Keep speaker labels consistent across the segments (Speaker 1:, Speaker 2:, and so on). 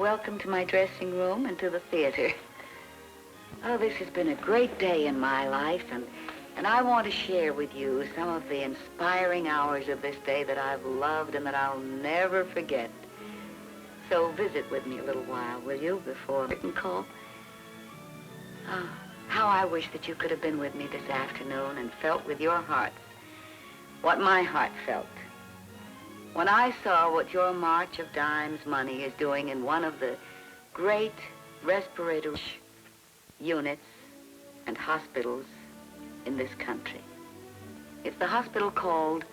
Speaker 1: welcome to my dressing room and to the theater. Oh, this has been a great day in my life, and I want to share with you some of the inspiring hours of this day that I've loved and that I'll never forget. So visit with me a little while, will you, before curtain call? Oh, how I wish that you could have been with me this afternoon and felt with your hearts what my heart felt when I saw what your March of Dimes money is doing in one of the great respirator units and hospitals in this country. It's the hospital called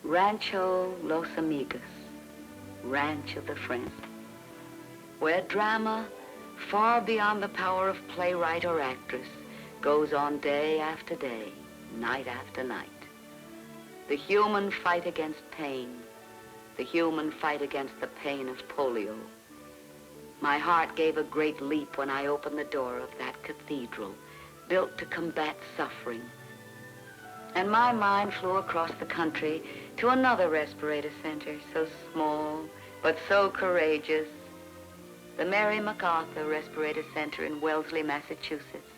Speaker 1: Rancho Los Amigos, Ranch of the Friends, where drama, far beyond the power of playwright or actress, goes on day after day, night after night. The human fight against pain, the human fight against the pain of polio. My heart gave a great leap when I opened the door of that cathedral, built to combat suffering. And my mind flew across the country to another respirator center, so small, but so courageous, the Mary MacArthur Respirator Center in Wellesley, Massachusetts,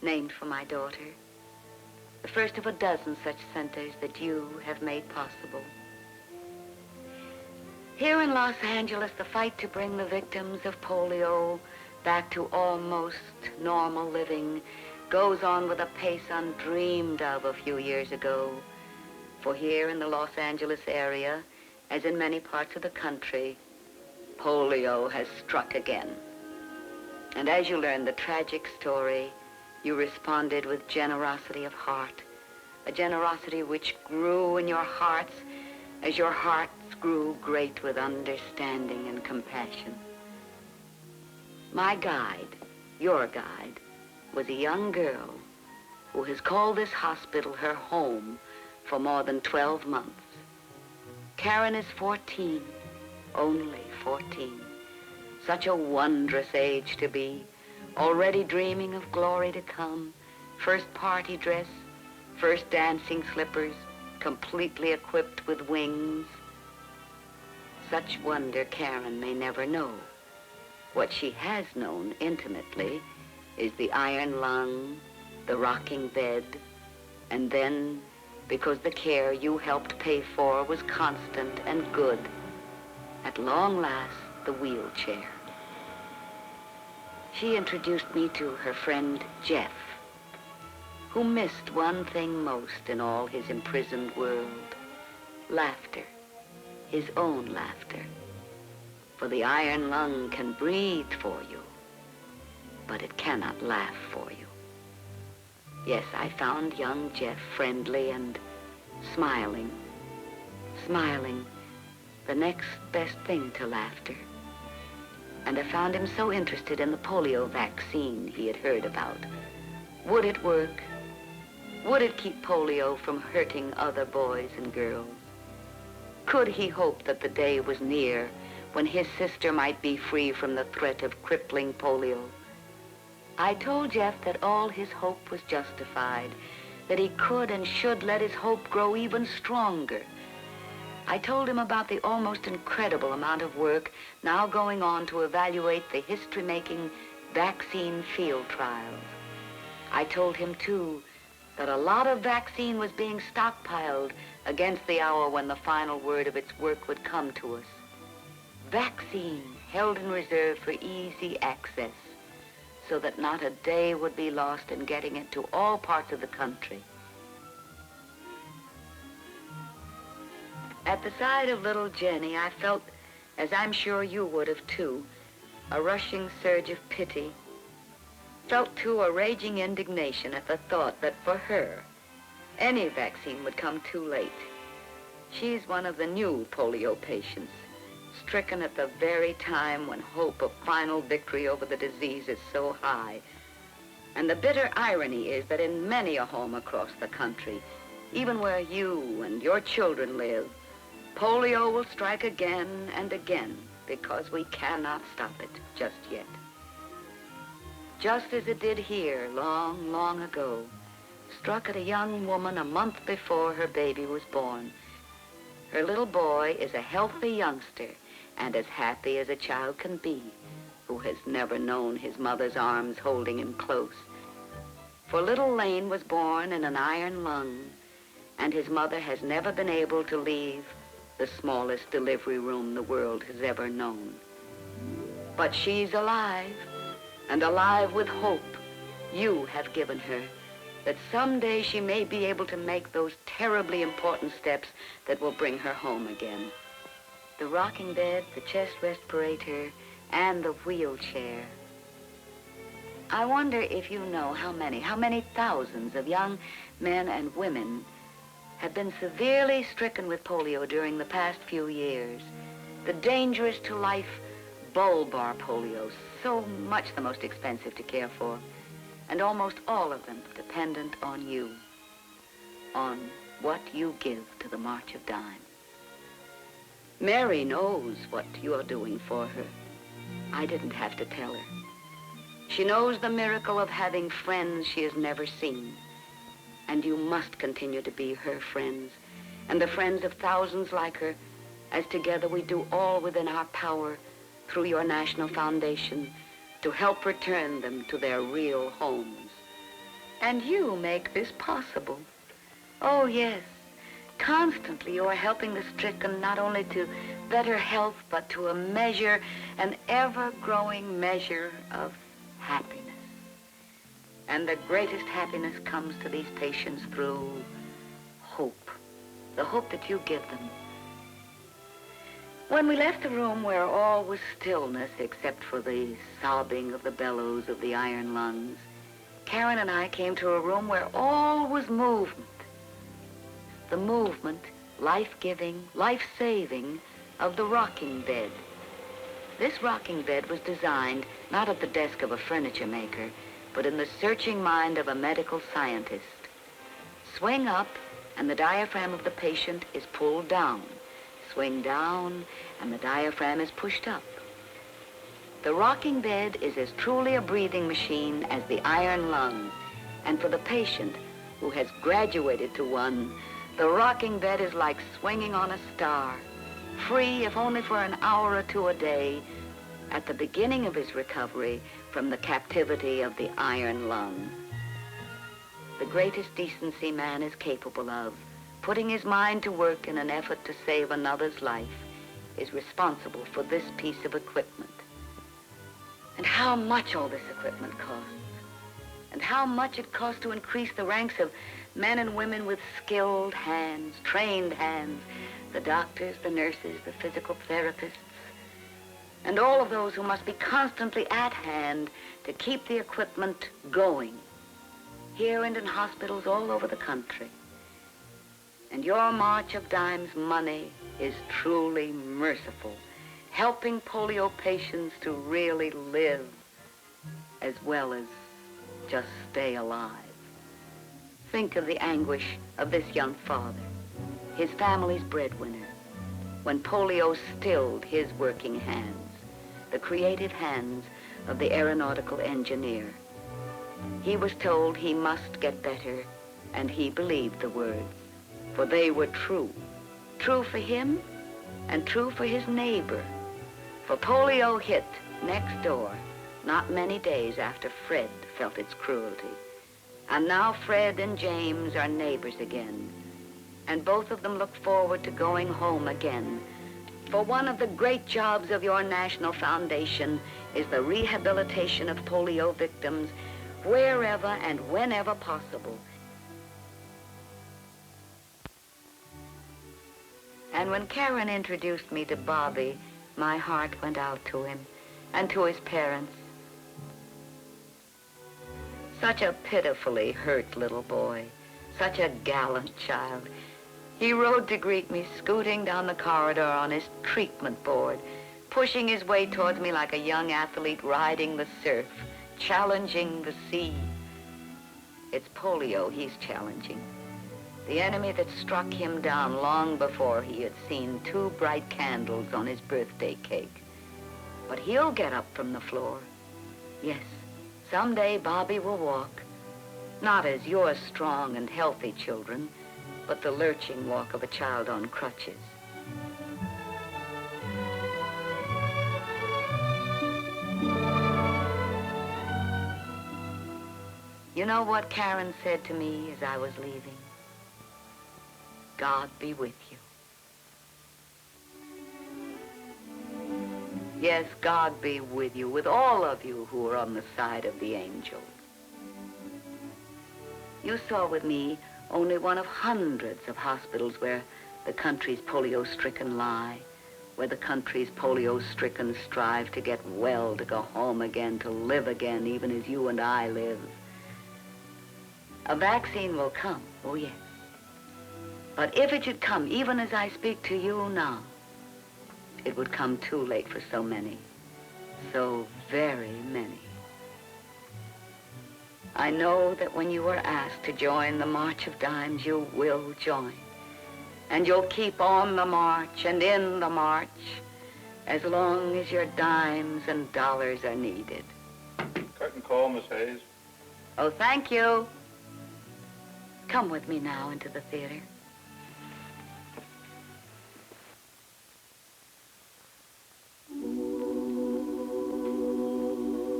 Speaker 1: named for my daughter, the first of a dozen such centers that you have made possible. Here in Los Angeles, the fight to bring the victims of polio back to almost normal living goes on with a pace undreamed of a few years ago. For here in the Los Angeles area, as in many parts of the country, polio has struck again. And as you learned the tragic story, you responded with generosity of heart, a generosity which grew in your hearts as your hearts grew great with understanding and compassion. My guide, your guide, was a young girl who has called this hospital her home for more than 12 months. Karen is 14, only 14. Such a wondrous age to be, already dreaming of glory to come, first party dress, first dancing slippers, completely equipped with wings. Such wonder Karen may never know. What she has known intimately is the iron lung, the rocking bed, and then, because the care you helped pay for was constant and good, at long last, the wheelchair. She introduced me to her friend Jeff, who missed one thing most in all his imprisoned world: laughter, his own laughter. For the iron lung can breathe for you, but it cannot laugh for you. Yes, I found young Jeff friendly and smiling, the next best thing to laughter. And I found him so interested in the polio vaccine he had heard about. Would it work? Would it keep polio from hurting other boys and girls? Could he hope that the day was near when his sister might be free from the threat of crippling polio? I told Jeff that all his hope was justified, that he could and should let his hope grow even stronger. I told him about the almost incredible amount of work now going on to evaluate the history-making vaccine field trials. I told him, too, that a lot of vaccine was being stockpiled against the hour when the final word of its work would come to us. Vaccine held in reserve for easy access, so that not a day would be lost in getting it to all parts of the country. At the sight of little Jenny, I felt, as I'm sure you would have too, a rushing surge of pity. Felt too a raging indignation at the thought that for her, any vaccine would come too late. She's one of the new polio patients, stricken at the very time when hope of final victory over the disease is so high. And the bitter irony is that in many a home across the country, even where you and your children live, polio will strike again and again because we cannot stop it just yet. Just as it did here long, long ago, struck at a young woman a month before her baby was born. Her little boy is a healthy youngster, and as happy as a child can be who has never known his mother's arms holding him close. For little Lane was born in an iron lung, and his mother has never been able to leave the smallest delivery room the world has ever known. But she's alive, and alive with hope you have given her, that someday she may be able to make those terribly important steps that will bring her home again. The rocking bed, the chest respirator, and the wheelchair. I wonder if you know how many thousands of young men and women have been severely stricken with polio during the past few years. The dangerous to life bulbar polio, so much the most expensive to care for, and almost all of them dependent on you, on what you give to the March of Dimes. Mary knows what you're doing for her. I didn't have to tell her. She knows the miracle of having friends she has never seen, and you must continue to be her friends, and the friends of thousands like her, as together we do all within our power through your National Foundation to help return them to their real homes. And you make this possible. Oh, yes. Constantly you are helping the stricken not only to better health, but to a measure, an ever-growing measure of happiness. And the greatest happiness comes to these patients through hope, the hope that you give them. When we left the room where all was stillness except for the sobbing of the bellows of the iron lungs, Karen and I came to a room where all was movement. The movement, life-giving, life-saving of the rocking bed. This rocking bed was designed not at the desk of a furniture maker, but in the searching mind of a medical scientist. Swing up, and the diaphragm of the patient is pulled down. Swing down, and the diaphragm is pushed up. The rocking bed is as truly a breathing machine as the iron lung, and for the patient who has graduated to one, the rocking bed is like swinging on a star, free if only for an hour or two a day, at the beginning of his recovery from the captivity of the iron lung. The greatest decency man is capable of, putting his mind to work in an effort to save another's life, is responsible for this piece of equipment. And how much all this equipment costs, and how much it costs to increase the ranks of men and women with skilled hands, trained hands, the doctors, the nurses, the physical therapists, and all of those who must be constantly at hand to keep the equipment going, here and in hospitals all over the country. And your March of Dimes money is truly merciful, helping polio patients to really live as well as just stay alive. Think of the anguish of this young father, his family's breadwinner, when polio stilled his working hands, the creative hands of the aeronautical engineer. He was told he must get better, and he believed the words, for they were true. True for him, and true for his neighbor. For polio hit next door, not many days after Fred felt its cruelty. And now Fred and James are neighbors again, and both of them look forward to going home again. For one of the great jobs of your National Foundation is the rehabilitation of polio victims wherever and whenever possible. And when Karen introduced me to Bobby, my heart went out to him and to his parents. Such a pitifully hurt little boy, such a gallant child. He rode to greet me, scooting down the corridor on his treatment board, pushing his way towards me like a young athlete riding the surf, challenging the sea. It's polio he's challenging. The enemy that struck him down long before he had seen 2 bright candles on his birthday cake. But he'll get up from the floor. Yes, someday Bobby will walk, not as your strong and healthy children, but the lurching walk of a child on crutches. You know what Karen said to me as I was leaving? God be with you. Yes, God be with you, with all of you who are on the side of the angels. You saw with me only one of hundreds of hospitals where the country's polio-stricken lie, where the country's polio-stricken strive to get well, to go home again, to live again, even as you and I live. A vaccine will come, oh yes. But if it should come, even as I speak to you now, it would come too late for so many, so very many. I know that when you are asked to join the March of Dimes, you will join. And you'll keep on the march and in the march as long as your dimes and dollars are needed.
Speaker 2: Curtain call, Miss Hayes.
Speaker 1: Oh, thank you. Come with me now into the theater.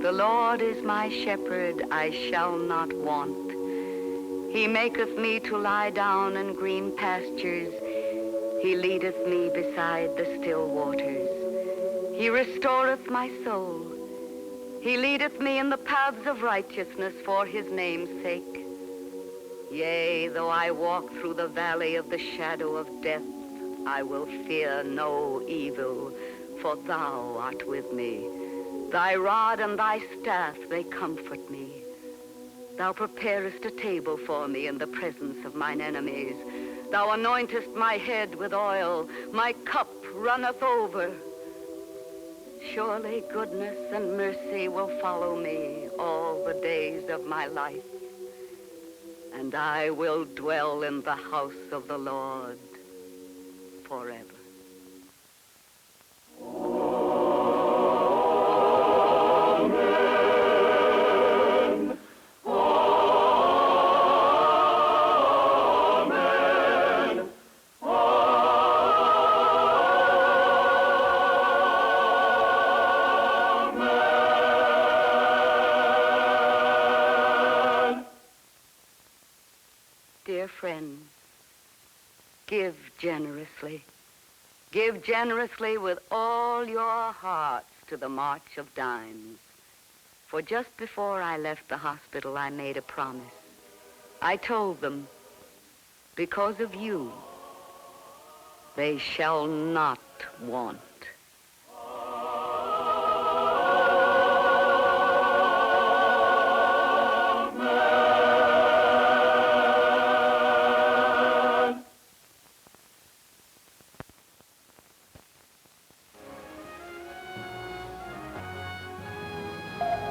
Speaker 1: The Lord is my shepherd, I shall not want. He maketh me to lie down in green pastures. He leadeth me beside the still waters. He restoreth my soul. He leadeth me in the paths of righteousness for his name's sake. Yea, though I walk through the valley of the shadow of death, I will fear no evil, for thou art with me. Thy rod and thy staff, they comfort me. Thou preparest a table for me in the presence of mine enemies. Thou anointest my head with oil. My cup runneth over. Surely goodness and mercy will follow me all the days of my life. And I will dwell in the house of the Lord forever. Dear friends, give generously. Give generously with all your hearts to the March of Dimes. For just before I left the hospital, I made a promise. I told them, because of you, they shall not want.